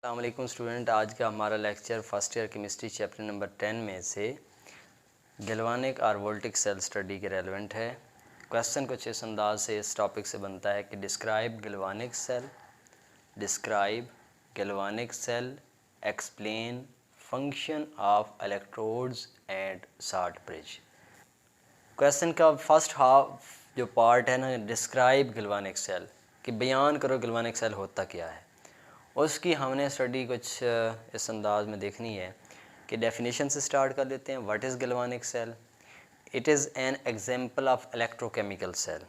अस्सलाम वालेकुम स्टूडेंट। आज का हमारा lecture first year chemistry chapter number 10 में से गैल्वानिक और वोल्टिक सेल स्टडी के रेलेवेंट है। क्वेश्चन कुछ इस अंदाज से इस टॉपिक से बनता है कि describe galvanic cell, explain function of electrodes and short bridge. Question का फर्स्ट हाफ जो पार्ट है ना, डिस्क्राइब गैल्वानिक सेल, कि बयान करो गैल्वानिक सेल होता क्या है, उसकी हमने स्टडी कुछ इस अंदाज में देखनी है कि डेफिनेशन से स्टार्ट कर लेते हैं। What is galvanic cell? It is an example of electrochemical cell.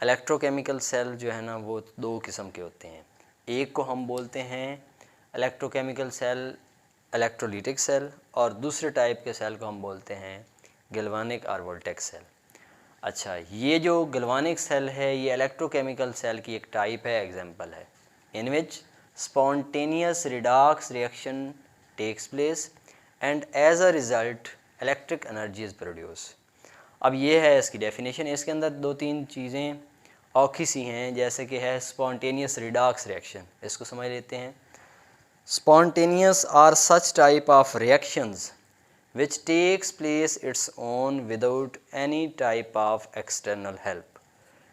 Electrochemical cell जो है ना वो दो किस्म के होते हैं। एक को हम बोलते हैं इलेक्ट्रोकेमिकल सेल, इलेक्ट्रोलिटिक सेल, और दूसरे टाइप के सेल को हम बोलते हैं गैल्वानिक और वोल्टेक सेल। अच्छा, ये जो गैल्वानिक सेल है ये इलेक्ट्रोकेमिकल सेल की एक टाइप है, एग्जाम्पल है, इन विच spontaneous redox reaction takes place and as a result electric energy is produced। अब ये है इसकी डेफिनेशन। इसके अंदर दो तीन चीज़ें औखी सी हैं, जैसे कि है spontaneous redox reaction। इसको समझ लेते हैं। Spontaneous are such type of reactions which takes place its own without any type of external help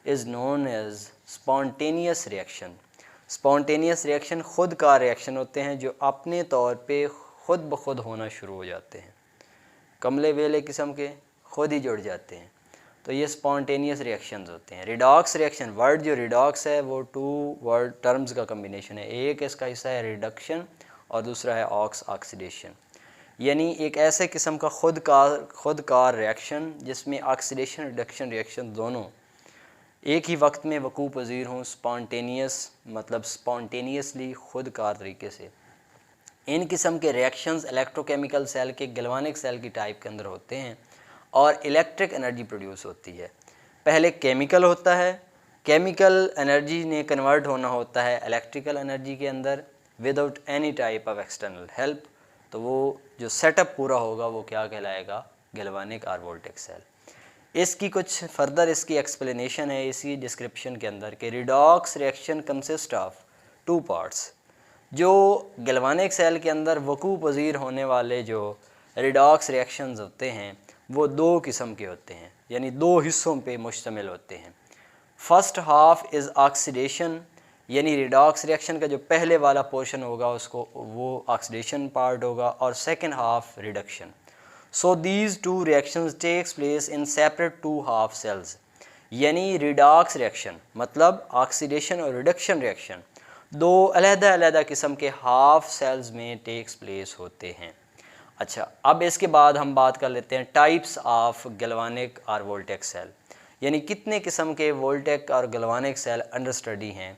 is known as spontaneous reaction। Spontaneous reaction ख़ुद का रिएक्शन होते हैं जो अपने तौर पे ख़ुद ब खुद होना शुरू हो जाते हैं, कमले वेले किस्म के खुद ही जुड़ जाते हैं, तो ये स्पॉन्टेनियस रिएक्शंस होते हैं। रिडॉक्स रिएक्शन, वर्ड जो रिडॉक्स है वो टू वर्ड टर्म्स का कम्बिनेशन है। एक इसका हिस्सा है रिडक्शन और दूसरा है ऑक्सीडेशन, यानी एक ऐसे किस्म का खुद का रिएक्शन जिसमें ऑक्सीडेशन रिडक्शन रिएक्शन दोनों एक ही वक्त में वकू पज़ीर हों। स्पॉन्टेनियस मतलब स्पॉन्टेनियसली ख़ुद कार तरीके से। इन किस्म के रिएक्शंस इलेक्ट्रोकेमिकल सेल के गैल्वानिक सेल की टाइप के अंदर होते हैं और इलेक्ट्रिक एनर्जी प्रोड्यूस होती है। पहले केमिकल होता है, केमिकल एनर्जी ने कन्वर्ट होना होता है इलेक्ट्रिकल एनर्जी के अंदर without any type of external help, तो वो जो सेटअप पूरा होगा वो क्या कहलाएगा? गैल्वानिक और वोल्टेक सेल। इसकी कुछ फर्दर इसकी एक्सप्लेनेशन है इसी डिस्क्रिप्शन के अंदर कि redox reaction consist of two parts. जो गैल्वानिक सेल के अंदर वकू पज़ीर होने वाले जो रिडॉक्स रिएक्शंस होते हैं वो दो किस्म के होते हैं, यानी दो हिस्सों पे मुश्तमिल होते हैं। फर्स्ट हाफ इज़ ऑक्सीडेशन, यानी रिडॉक्स रिएक्शन का जो पहले वाला पोर्शन होगा उसको वो ऑक्सीडेशन पार्ट होगा, और second half reduction. So these two reactions takes place in separate two half cells, यानी रिडॉक्स रिएक्शन मतलब ऑक्सीडेशन और रिडक्शन रिएक्शन दो अलग-अलग किस्म के हाफ सेल्स में टेक्स प्लेस होते हैं। अच्छा, अब इसके बाद हम बात कर लेते हैं टाइप्स ऑफ गैल्वानिक और वोल्टेक सेल, यानी कितने किस्म के वोल्टेक और गैल्वानिक सेल अंडर स्टडी हैं।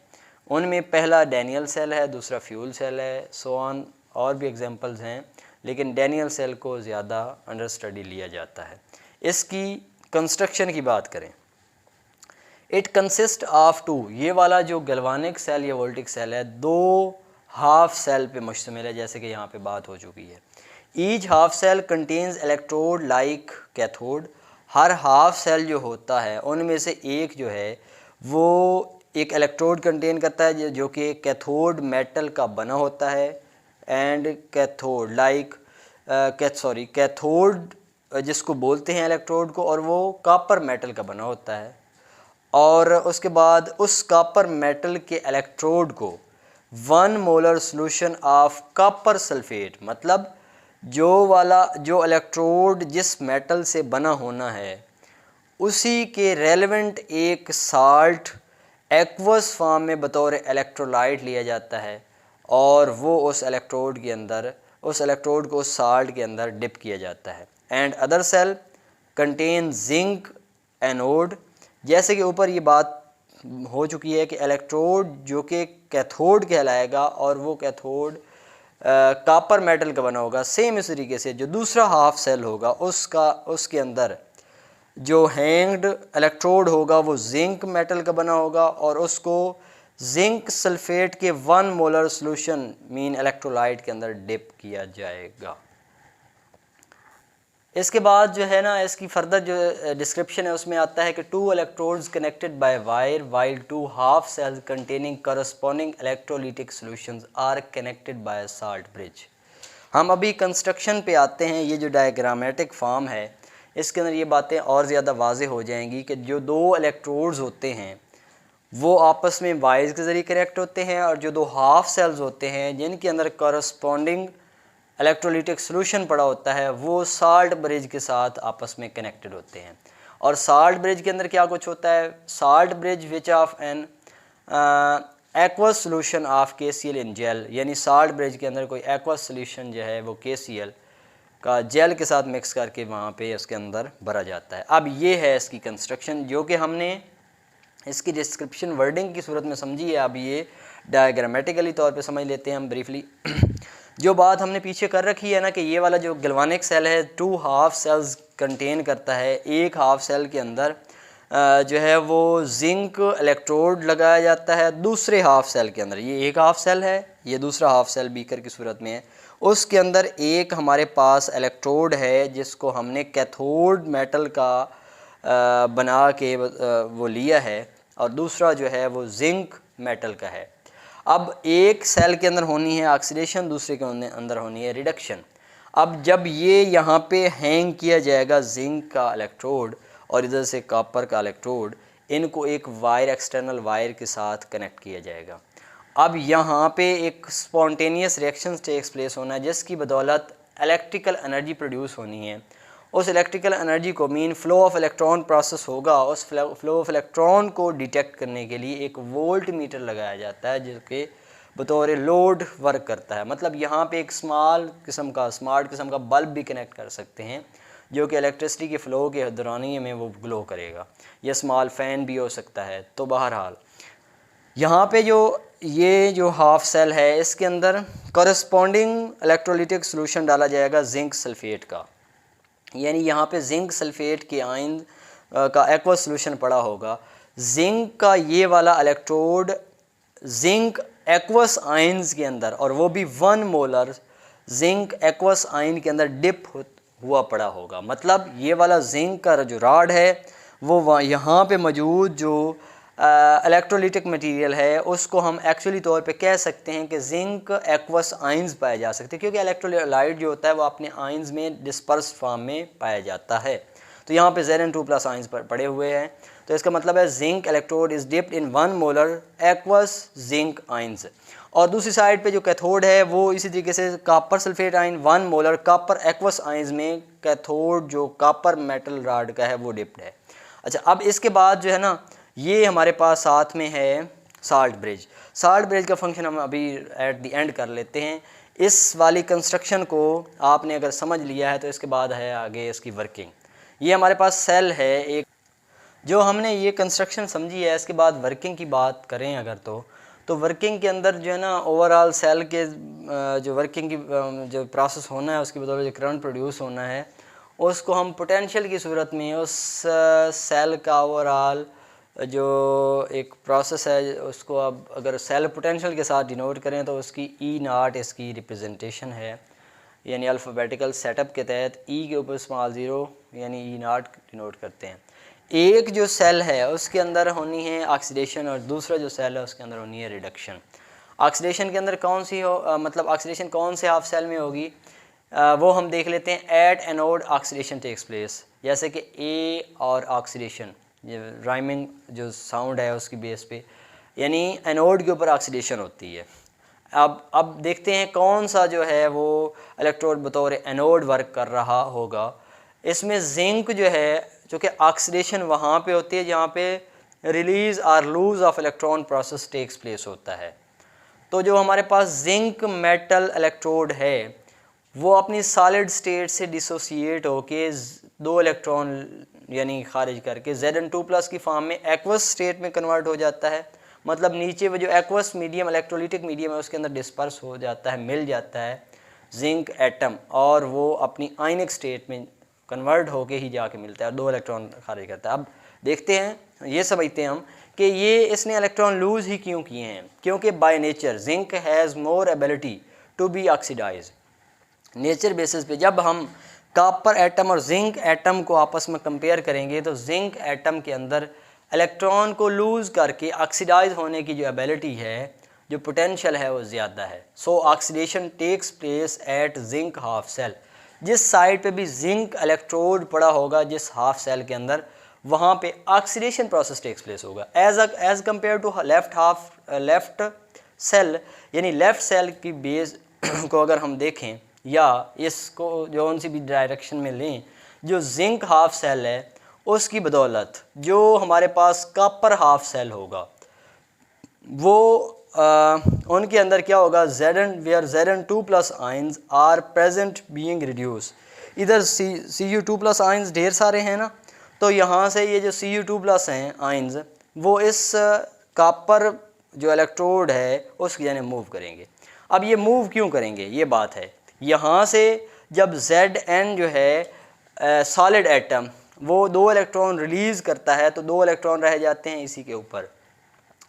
उनमें पहला डैनियल सेल है, दूसरा फ्यूल सेल है, सो ऑन, और भी एग्जांपल्स हैं, लेकिन डैनियल सेल को ज़्यादा अंडर स्टडी लिया जाता है। इसकी कंस्ट्रक्शन की बात करें, इट कंसिस्ट ऑफ टू, ये वाला जो गैल्वानिक सेल या वोल्टिक सेल है दो हाफ सेल पे मुश्तमिल है, जैसे कि यहाँ पे बात हो चुकी है। Each half cell contains electrode like cathode. हर हाफ सेल जो होता है उनमें से एक जो है वो एक इलेक्ट्रोड कंटेन करता है जो कि कैथोड मेटल का बना होता है, एंड कैथोड लाइक कैथोड जिसको बोलते हैं इलेक्ट्रोड को, और वो कॉपर मेटल का बना होता है। और उसके बाद उस कॉपर मेटल के इलेक्ट्रोड को 1 molar solution of copper sulphate, मतलब जो इलेक्ट्रोड जिस मेटल से बना होना है उसी के रेलेवेंट एक साल्ट एक्वस फॉर्म में बतौर इलेक्ट्रोलाइट लिया जाता है, और वो उस इलेक्ट्रोड को उस साल्ट के अंदर डिप किया जाता है। And other cell contain zinc anode, जैसे कि ऊपर ये बात हो चुकी है कि इलेक्ट्रोड जो कि कैथोड कहलाएगा और वो कैथोड कॉपर मेटल का बना होगा। सेम इस तरीके से जो दूसरा हाफ सेल होगा उसके अंदर जो हैंग्ड इलेक्ट्रोड होगा वो जिंक मेटल का बना होगा, और उसको जिंक सल्फेट के 1 मोलर सोल्यूशन मीन इलेक्ट्रोलाइट के अंदर डिप किया जाएगा। इसके बाद जो है ना इसकी फर्दर जो डिस्क्रिप्शन है उसमें आता है कि 2 electrodes connected by wire while 2 half cells containing corresponding electrolytic solutions are connected by salt bridge. हम अभी कंस्ट्रक्शन पे आते हैं। ये जो डायग्रामेटिक फॉर्म है इसके अंदर ये बातें और ज़्यादा वाज़ेह हो जाएंगी कि जो 2 इलेक्ट्रोड्स होते हैं वो आपस में वायर्स के ज़रिए कनेक्ट होते हैं, और जो 2 हाफ सेल्स होते हैं जिनके अंदर करस्पॉन्डिंग इलेक्ट्रोलिटिक सॉल्यूशन पड़ा होता है वो साल्ट ब्रिज के साथ आपस में कनेक्टेड होते हैं। और साल्ट ब्रिज के अंदर क्या कुछ होता है, salt bridge which of an aqueous solution of KCl in gel, यानी साल्ट ब्रिज के अंदर कोई एक्वस सोल्यूशन जो है वो KCl का जेल के साथ मिक्स करके वहाँ पे उसके अंदर भरा जाता है। अब ये है इसकी कंस्ट्रक्शन जो कि हमने इसकी डिस्क्रिप्शन वर्डिंग की सूरत में समझी है। अब ये डायग्रामेटिकली तौर पे समझ लेते हैं हम ब्रीफली। जो बात हमने पीछे कर रखी है ना कि ये वाला जो गैल्वानिक सेल है 2 हाफ सेल्स कंटेन करता है। एक हाफ सेल के अंदर जो है वो जिंक इलेक्ट्रोड लगाया जाता है, दूसरे हाफ सेल के अंदर ये एक हाफ सेल है, ये दूसरा हाफ सेल बीकर की सूरत में है, उसके अंदर एक हमारे पास इलेक्ट्रोड है जिसको हमने कैथोड मेटल का बना के वो लिया है, और दूसरा जो है वो जिंक मेटल का है। अब एक सेल के अंदर होनी है ऑक्सीडेशन, दूसरे के अंदर होनी है रिडक्शन। अब जब ये यहाँ पे हैंग किया जाएगा जिंक का इलेक्ट्रोड और इधर से कॉपर का इलेक्ट्रोड, इनको एक वायर एक्सटर्नल वायर के साथ कनेक्ट किया जाएगा। अब यहाँ पे एक स्पॉन्टेनियस रिएक्शन टेक्स प्लेस होना है जिसकी बदौलत इलेक्ट्रिकल एनर्जी प्रोड्यूस होनी है। उस इलेक्ट्रिकल एनर्जी को mean flow of electron process होगा। उस फ़्लो ऑफ इलेक्ट्रॉन को डिटेक्ट करने के लिए एक वोल्ट मीटर लगाया जाता है जो कि बतौर लोड वर्क करता है। मतलब यहाँ पे एक स्मार्ट किस्म का बल्ब भी कनेक्ट कर सकते हैं जो कि इलेक्ट्रिसिटी के फ़्लो के दौरानिए में वो ग्लो करेगा। यह स्मॉल फ़ैन भी हो सकता है। तो बहरहाल यहाँ पे ये जो हाफ सेल है इसके अंदर करस्पॉन्डिंग इलेक्ट्रोलिटिक सॉल्यूशन डाला जाएगा जिंक सल्फेट का, यानी यहाँ पे जिंक सल्फेट के आयन का एक्वस सॉल्यूशन पड़ा होगा। जिंक का ये वाला इलेक्ट्रोड जिंक एक्वस आयन्स के अंदर, और वो भी 1 मोलर जिंक एक्वस आयन के अंदर डिप हुआ पड़ा होगा। मतलब ये वाला जिंक का जो रॉड है वो यहाँ पे मौजूद जो इलेक्ट्रोलिटिक मटेरियल है उसको हम एक्चुअली तौर पे कह सकते हैं कि जिंक एक्वस आयन्स पाए जा सकते हैं, क्योंकि इलेक्ट्रोलाइट जो होता है वो अपने आयन्स में डिस्पर्स फॉर्म में पाया जाता है। तो यहाँ पे Zn2+ आयन्स पड़े हुए हैं। तो इसका मतलब है zinc electrode is dipped in 1 molar aqueous zinc ions. और दूसरी साइड पे जो कैथोड है वो इसी तरीके से copper sulphate ion 1 molar copper aqueous ions में कैथोड जो कॉपर मेटल रॉड का है वो डिप्ड है। अच्छा, अब इसके बाद जो है ना ये हमारे पास साथ में है साल्ट ब्रिज। साल्ट ब्रिज का फंक्शन हम अभी एट द एंड कर लेते हैं। इस वाली कंस्ट्रक्शन को आपने अगर समझ लिया है तो इसके बाद है आगे इसकी वर्किंग। ये हमारे पास सेल है एक, जो हमने ये कंस्ट्रक्शन समझी है। इसके बाद वर्किंग की बात करें अगर तो वर्किंग के अंदर जो है ना ओवरऑल सेल के जो वर्किंग की जो प्रोसेस होना है उसकी बदौलत जो करंट प्रोड्यूस होना है उसको हम पोटेंशियल की सूरत में उस सेल का ओवरऑल जो एक प्रोसेस है उसको अब अगर सेल पोटेंशियल के साथ डिनोट करें तो उसकी E0 इसकी रिप्रेजेंटेशन है, यानी अल्फ़ाबेटिकल सेटअप के तहत E के ऊपर स्मॉल 0 यानी E0 डिनोट करते हैं। एक जो सेल है उसके अंदर होनी है ऑक्सीडेशन और दूसरा जो सेल है उसके अंदर होनी है रिडक्शन। ऑक्सीडेशन के अंदर कौन सी मतलब ऑक्सीडेशन कौन से हाफ सेल में होगी वो हम देख लेते हैं। At anode oxidation takes place, जैसे कि ए और ऑक्सीडेशन, ये राइमिंग जो साउंड है उसकी बेस पे, यानी एनोड के ऊपर ऑक्सीडेशन होती है। अब देखते हैं कौन सा जो है वो इलेक्ट्रोड बतौर एनोड वर्क कर रहा होगा। इसमें जिंक जो है चूँकि ऑक्सीडेशन वहाँ पे होती है जहाँ पे रिलीज़ और lose of electron process takes place होता है। तो जो हमारे पास जिंक मेटल इलेक्ट्रोड है वो अपनी सॉलिड स्टेट से डिसोसिएट होके 2 इलेक्ट्रॉन यानी खारिज करके Zn2+ की फॉर्म में एक्वस स्टेट में कन्वर्ट हो जाता है। मतलब नीचे वो जो एक्वस मीडियम इलेक्ट्रोलिटिक मीडियम है उसके अंदर डिस्पर्स हो जाता है, मिल जाता है जिंक एटम, और वो अपनी आयनिक स्टेट में कन्वर्ट होके ही जाके मिलता है और 2 इलेक्ट्रॉन खारिज करता है। अब देखते हैं, ये समझते हैं हम कि ये इसने इलेक्ट्रॉन लूज़ ही क्यों किए हैं। क्योंकि by nature zinc has more ability to be oxidise. Nature basis पे जब हम कॉपर एटम और जिंक एटम को आपस में कंपेयर करेंगे तो जिंक एटम के अंदर इलेक्ट्रॉन को लूज़ करके ऑक्सीडाइज होने की जो एबिलिटी है, जो पोटेंशियल है, वो ज़्यादा है। So oxidation takes place at zinc half cell. जिस साइड पे भी जिंक इलेक्ट्रोड पड़ा होगा जिस हाफ सेल के अंदर, वहाँ पे ऑक्सीडेशन प्रोसेस टेक्स प्लेस होगा as compare to left cell. यानी लेफ़्ट सेल की बेस को अगर हम देखें या इसको जो उनसी भी डायरेक्शन में लें, जो जिंक हाफ सेल है उसकी बदौलत जो हमारे पास कॉपर हाफ सेल होगा वो उनके अंदर क्या होगा, Zn2+ ions are present being reduce. इधर Cu2+ आइंस ढेर सारे हैं ना, तो यहाँ से ये जो Cu2+ हैं आइंस वो इस कॉपर जो इलेक्ट्रोड है उसकी जाने मूव करेंगे। अब ये मूव क्यों करेंगे, ये बात है। यहाँ से जब Zn जो है सॉलिड एटम वो 2 इलेक्ट्रॉन रिलीज़ करता है तो 2 इलेक्ट्रॉन रह जाते हैं इसी के ऊपर,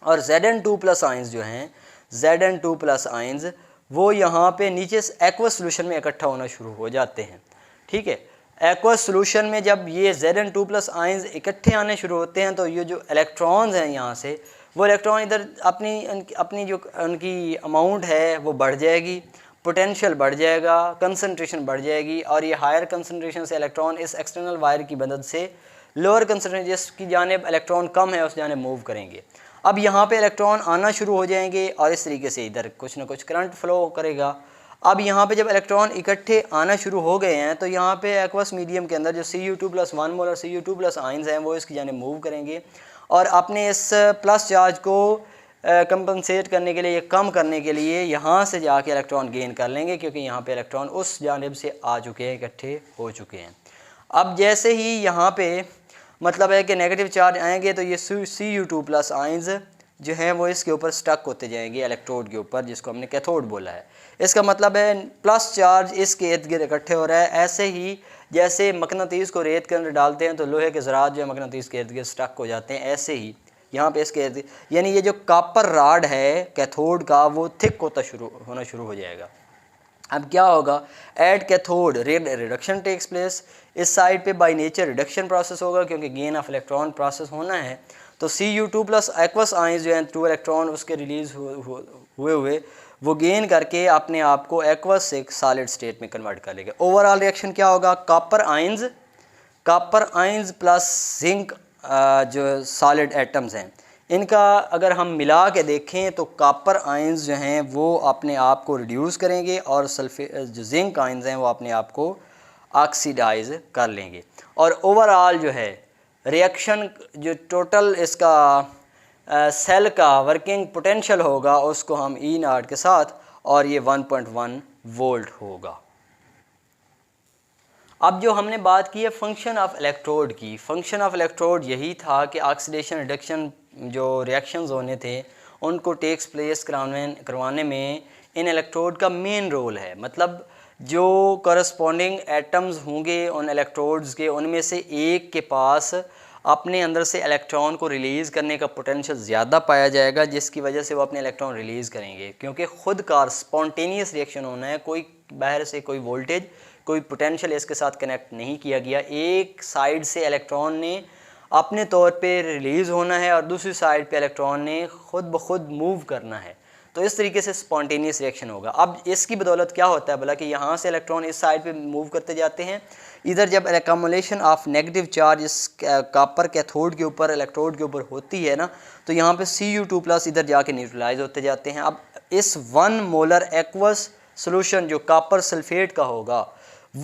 और Zn2+ आइंस जो हैं, Zn2+ आइंस वो यहाँ पे नीचे एक्वस सोल्यूशन में इकट्ठा होना शुरू हो जाते हैं। ठीक है, एक्वस सोल्यूशन में जब ये Zn2+ आइंस इकट्ठे आने शुरू होते हैं तो ये जो इलेक्ट्रॉन्स हैं यहाँ से, वो इलेक्ट्रॉन इधर अपनी जो उनकी अमाउंट है वो बढ़ जाएगी, पोटेंशियल बढ़ जाएगा, कंसंट्रेशन बढ़ जाएगी, और ये हायर कंसंट्रेशन से इलेक्ट्रॉन इस एक्सटर्नल वायर की मदद से लोअर कंसंट्रेशन जिसकी जानिब इलेक्ट्रॉन कम है उस जानिब मूव करेंगे। अब यहाँ पे इलेक्ट्रॉन आना शुरू हो जाएंगे और इस तरीके से इधर कुछ ना कुछ करंट फ्लो करेगा। अब यहाँ पे जब इलेक्ट्रॉन इकट्ठे आना शुरू हो गए हैं तो यहाँ पे एक्वस मीडियम के अंदर जो Cu2+ 1 मोल और Cu2+ आइंस हैं वो इसकी जानिब मूव करेंगे और अपने इस प्लस चार्ज को कंपनसेट करने के लिए या कम करने के लिए यहाँ से जाके इलेक्ट्रॉन गेन कर लेंगे, क्योंकि यहाँ पे इलेक्ट्रॉन उस जानिब से आ चुके हैं, इकट्ठे हो चुके हैं। अब जैसे ही यहाँ पे मतलब है कि नेगेटिव चार्ज आएंगे तो ये Cu2+ आइंस जो हैं वो इसके ऊपर स्टक होते जाएंगे इलेक्ट्रोड के ऊपर, जिसको हमने कैथोड बोला है। इसका मतलब है प्लस चार्ज इसके इर्द गिर्द इकट्ठे हो रहा है। ऐसे ही जैसे मकनातीस को रेत के अंदर डालते हैं तो लोहे के ज़रात जो है मकनातीस के इर्द गिर्द स्टक हो जाते हैं, ऐसे ही यहाँ पे इसके इर्द, यानी ये जो कॉपर राड है कैथोड का वो थिक होना शुरू हो जाएगा। अब क्या होगा, at cathode reduction takes place. इस साइड पे बाय नेचर रिडक्शन प्रोसेस होगा क्योंकि गेन ऑफ इलेक्ट्रॉन प्रोसेस होना है। तो Cu2+ एक्वस आइंस जो हैं 2 इलेक्ट्रॉन उसके रिलीज़ हुए वो गेन करके अपने आप को एक्वस से सॉलिड स्टेट में कन्वर्ट कर लेगा। ओवरऑल रिएक्शन क्या होगा, कॉपर आइंस प्लस जिंक जो सॉलिड एटम्स हैं इनका अगर हम मिला के देखें तो कॉपर आइंस जो हैं वो अपने आप को रिड्यूस करेंगे और जो जिंक आइंस हैं वो अपने आप को ऑक्सीडाइज कर लेंगे। और ओवरऑल जो है रिएक्शन जो टोटल इसका सेल का वर्किंग पोटेंशियल होगा उसको हम E0 के साथ, और ये 1.1 वोल्ट होगा। अब जो हमने बात की है फंक्शन ऑफ इलेक्ट्रोड की, फंक्शन ऑफ इलेक्ट्रोड यही था कि ऑक्सीडेशन रिडक्शन जो रिएक्शंस होने थे उनको टेक्स प्लेस करवाने में इन इलेक्ट्रोड का मेन रोल है। मतलब जो करस्पॉन्डिंग एटम्स होंगे उन इलेक्ट्रोड्स के, उनमें से एक के पास अपने अंदर से इलेक्ट्रॉन को रिलीज़ करने का पोटेंशियल ज़्यादा पाया जाएगा, जिसकी वजह से वो अपने इलेक्ट्रॉन रिलीज़ करेंगे, क्योंकि ख़ुद का स्पॉन्टेनियस रिएक्शन होना है, कोई बाहर से कोई वोल्टेज कोई पोटेंशियल इसके साथ कनेक्ट नहीं किया गया। एक साइड से इलेक्ट्रॉन ने अपने तौर पे रिलीज़ होना है और दूसरी साइड पे इलेक्ट्रॉन ने ख़ुद ब खुद मूव करना है, तो इस तरीके से स्पॉन्टेनियस रिएक्शन होगा। अब इसकी बदौलत क्या होता है भला कि यहाँ से इलेक्ट्रॉन इस साइड पे मूव करते जाते हैं, इधर जब एक्यूमुलेशन ऑफ नेगेटिव चार्ज इस कॉपर कैथोड के ऊपर इलेक्ट्रोड के ऊपर होती है ना, तो यहाँ पे Cu2+ इधर जाके न्यूट्रलाइज होते जाते हैं। अब इस 1 मोलर एक्वस सोल्यूशन जो कॉपर सल्फेट का होगा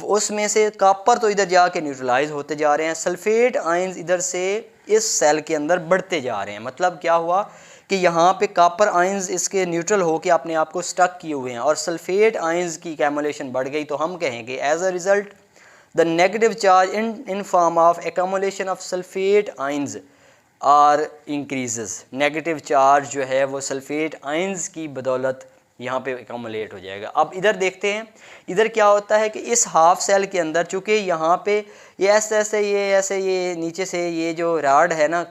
उसमें से कॉपर तो इधर जाके न्यूट्रलाइज होते जा रहे हैं, सल्फेट आयंस इधर से इस सेल के अंदर बढ़ते जा रहे हैं। मतलब क्या हुआ कि यहाँ पे कॉपर आयंस इसके न्यूट्रल होके अपने आप को स्टक किए हुए हैं और सल्फेट आयंस की कैमुलेशन बढ़ गई, तो हम कहेंगे as a result the negative charge in form of accumulation of sulphate ions are increases. Negative charge जो है वो सल्फेट आयंस की बदौलत यहाँ पे एक्यूमुलेट हो जाएगा। अब इधर देखते हैं, इधर क्या होता है कि इस हाफ सेल के अंदर चूँकि यहाँ पे ये ऐसे ये नीचे से ये जो राड है ना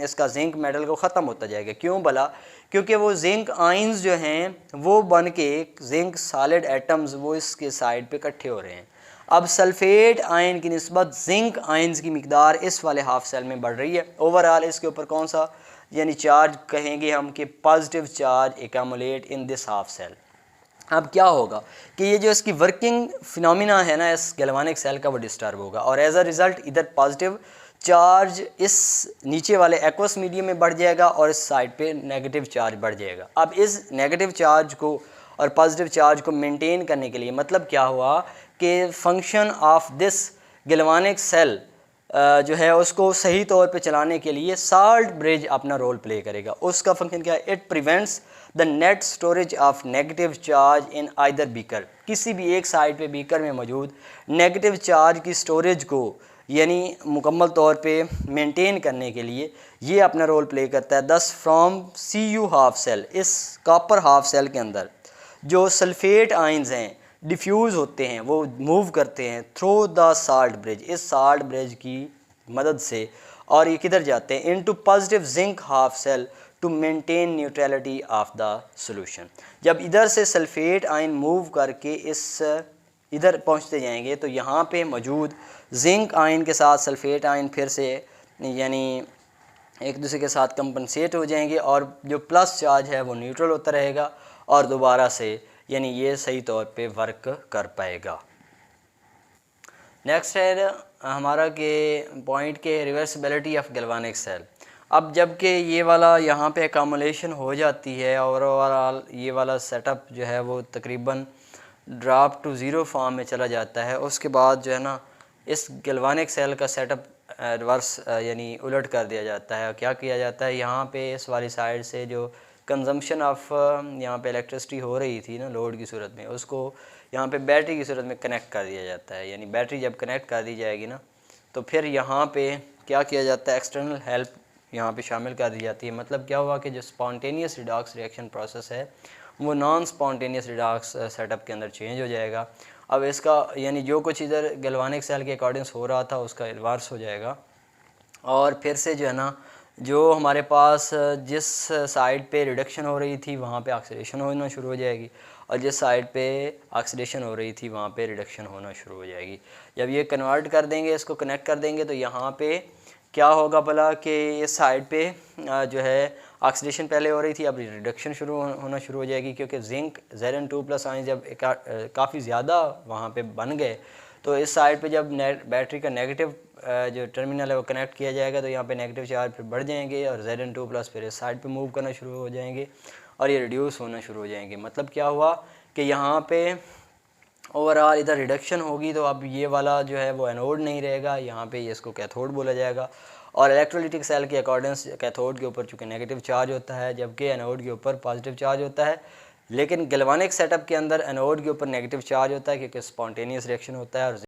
इसका जिंक मेटल को ख़त्म होता जाएगा। क्यों भला? क्योंकि वो जिंक आइंस जो हैं वो बन के जिंक सॉलिड एटम्स वो इसके साइड पे इकट्ठे हो रहे हैं। अब सल्फेट आयन की निस्बत जिंक आयन्स की मिकदार इस वाले हाफ सेल में बढ़ रही है। ओवरऑल इसके ऊपर कौन सा यानी चार्ज कहेंगे हम कि positive charge accumulate in this half cell. अब क्या होगा कि ये जो इसकी वर्किंग फिनोमिना है ना इस गैल्वानिक सेल का वो डिस्टर्ब होगा और एज अ रिज़ल्ट इधर पॉजिटिव चार्ज इस नीचे वाले एक्वस मीडियम में बढ़ जाएगा और इस साइड पे नेगेटिव चार्ज बढ़ जाएगा। अब इस नेगेटिव चार्ज को और पॉजिटिव चार्ज को मेंटेन करने के लिए मतलब क्या हुआ कि function of this galvanic cell जो है उसको सही तौर पे चलाने के लिए साल्ट ब्रिज अपना रोल प्ले करेगा। उसका फंक्शन क्या है? It prevents the net storage of negative charge in either beaker. किसी भी एक साइड पे बीकर में मौजूद नेगेटिव चार्ज की स्टोरेज को यानी मुकम्मल तौर पे मेंटेन करने के लिए ये अपना रोल प्ले करता है। दस फ्रॉम Cu हाफ सेल, इस कॉपर हाफ सेल के अंदर जो सल्फेट आयंस हैं डिफ्यूज़ होते हैं, वो मूव करते हैं थ्रू द साल्ट ब्रिज, इस साल्ट ब्रिज की मदद से, और ये किधर जाते हैं? Into positive zinc half cell to maintain neutrality of the solution. जब इधर से सल्फेट आयन मूव करके इस इधर पहुंचते जाएंगे तो यहाँ पे मौजूद जिंक आयन के साथ सल्फेट आयन फिर से यानी एक दूसरे के साथ कंपनसेट हो जाएंगे और जो प्लस चार्ज है वो न्यूट्रल होता रहेगा और दोबारा से यानी ये सही तौर पे वर्क कर पाएगा। नेक्स्ट है हमारा के पॉइंट के रिवर्सिबिलिटी ऑफ गैल्वानिक सेल। अब जबकि ये वाला यहाँ पे अकामुलेशन हो जाती है और ओवरऑल ये वाला सेटअप जो है वो तकरीबन ड्रॉप टू ज़ीरो फॉर्म में चला जाता है, उसके बाद जो है ना इस गैल्वानिक सेल का सेटअप रिवर्स यानी उलट कर दिया जाता है। क्या किया जाता है? यहाँ पे इस वाली साइड से जो कंजम्पशन ऑफ यहाँ पे इलेक्ट्रिसिटी हो रही थी ना लोड की सूरत में, उसको यहाँ पे बैटरी की सूरत में कनेक्ट कर दिया जाता है। यानी बैटरी जब कनेक्ट कर दी जाएगी ना तो फिर यहाँ पे क्या किया जाता है? एक्सटर्नल हेल्प यहाँ पे शामिल कर दी जाती है। मतलब क्या हुआ कि जो स्पॉन्टेनियस रिडॉक्स रिएक्शन प्रोसेस है वो नॉन स्पॉन्टेनियस रिडॉक्स सेटअप के अंदर चेंज हो जाएगा। अब इसका यानी जो कुछ इधर गैल्वानिक सेल के अकॉर्डिंग्स हो रहा था उसका रिवर्स हो जाएगा और फिर से जो है ना जो हमारे पास जिस साइड पे रिडक्शन हो रही थी वहाँ पे ऑक्सीडेशन होना शुरू हो जाएगी और जिस साइड पे ऑक्सीडेशन हो रही थी वहाँ पे रिडक्शन होना शुरू हो जाएगी। जब ये कन्वर्ट कर देंगे, इसको कनेक्ट कर देंगे तो यहाँ पे क्या होगा भला कि इस साइड पे जो है ऑक्सीडेशन पहले हो रही थी, अब रिडक्शन होना शुरू हो जाएगी क्योंकि जिंक Zn2+ आयन जब काफ़ी ज़्यादा वहाँ पे बन गए तो इस साइड पे जब बैटरी का नेगेटिव जो टर्मिनल है वो कनेक्ट किया जाएगा तो यहाँ पे नेगेटिव चार्ज फिर बढ़ जाएंगे और Zn2+ फिर इस साइड पे मूव करना शुरू हो जाएंगे और ये रिड्यूस होना शुरू हो जाएंगे। मतलब क्या हुआ कि यहाँ पे ओवरऑल इधर रिडक्शन होगी तो अब ये वाला जो है वो एनोड नहीं रहेगा, यहाँ पे ये इसको कैथोड बोला जाएगा और इलेक्ट्रोलिटिक सेल के अकॉर्डिंग्स कैथोड के ऊपर चूँकि नेगेटिव चार्ज होता है जबकि एनोड के ऊपर पॉजिटिव चार्ज होता है। लेकिन गैल्वानिक सेटअप के अंदर एनोड के ऊपर नेगेटिव चार्ज होता है क्योंकि स्पॉन्टेनियस रिएक्शन होता है और